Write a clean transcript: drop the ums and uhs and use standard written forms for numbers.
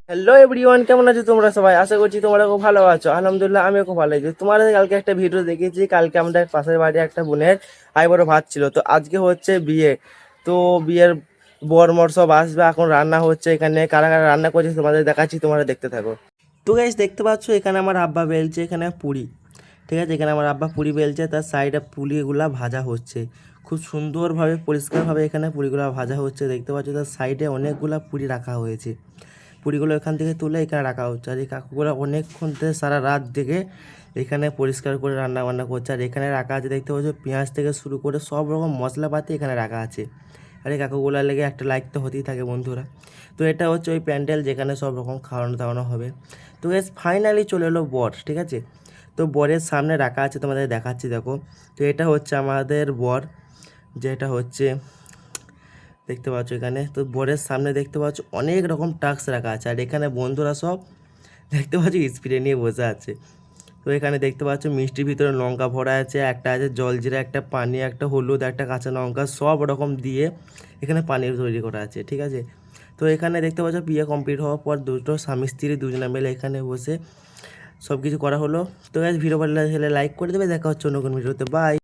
Hello everyone, কেমন আছো তোমরা সবাই? আশা করছি তোমরা খুব ভালো আছো। আলহামদুলিল্লাহ আমিও খুব ভালো আছি। তোমাদের কালকে একটা ভিডিও দেখেছি, কালকে আমাদের পাশের বাড়ি একটা বোনের বড় ভাত ছিল। তো আজকে হচ্ছে বিয়ে। তো বিয়ের বরমর সব আসবে, এখন রান্না হচ্ছে। এখানে কারা কারা রান্না করছে তোমাদের দেখাচ্ছি, তোমরা দেখতে থাকো। তো গাইস দেখতে পাচ্ছ এখানে আমার আব্বা বেলছে এখানে পুরি। ঠিক আছে, এখানে আমার আব্বা পুরি বেলছে, তার সাইডে পুরিগুলা ভাজা হচ্ছে। খুব সুন্দরভাবে পরিষ্কারভাবে এখানে পুরিগুলা ভাজা হচ্ছে। দেখতে পাচ্ছ তার সাইডে অনেকগুলা পুরি রাখা হয়েছে। পুরিগুলো এখান থেকে তুলে এখানে রাখা হচ্ছে। আর এই কাকুগুলো অনেকক্ষণ থেকে সারা রাত থেকে এখানে পরিষ্কার করে রান্না বান্না করছে। আর এখানে রাখা আছে দেখতে পাচ্ছ পেঁয়াজ থেকে শুরু করে সব রকম মশলাপাতি এখানে রাখা আছে। আর এই কাকুগুলার লেগে একটা লাইক তো হতেই থাকে বন্ধুরা। তো এটা হচ্ছে ওই প্যান্ডেল যেখানে সব রকম খাওয়ানো দাওয়ানো হবে। তো এস ফাইনালি চলে এলো বর, ঠিক আছে। তো বরের সামনে রাখা আছে, তোমাদের দেখাচ্ছি দেখো। তো এটা হচ্ছে আমাদের বর, যেটা হচ্ছে দেখতে পাচ্ছ এখানে। তো বোর্ডের সামনে দেখতে পাচ্ছ অনেক রকম টাস্ক রাখা আছে। আর এখানে বন্ধুরা সব দেখতে পাচ্ছ স্প্রে নিয়ে বসে আছে। তো এখানে দেখতে পাচ্ছ মিষ্টির ভিতরে লঙ্কা ভরা আছে, একটা আছে জলজিরা, একটা পানি, একটা হলুদ, একটা কাঁচা লঙ্কা, সব রকম দিয়ে এখানে পানির তৈরি করা আছে, ঠিক আছে। তো এখানে দেখতে পাচ্ছ বিয়ে কমপ্লিট হওয়ার পর দুটো স্বামী স্ত্রী দুজনে মিলে এখানে বসে সব কিছু করা হলো। তো গাইস ভিডিও ভালো লাগলে লাইক করে দেবে। দেখা হচ্ছে অন্য কোনো ভিডিওতে, বাই।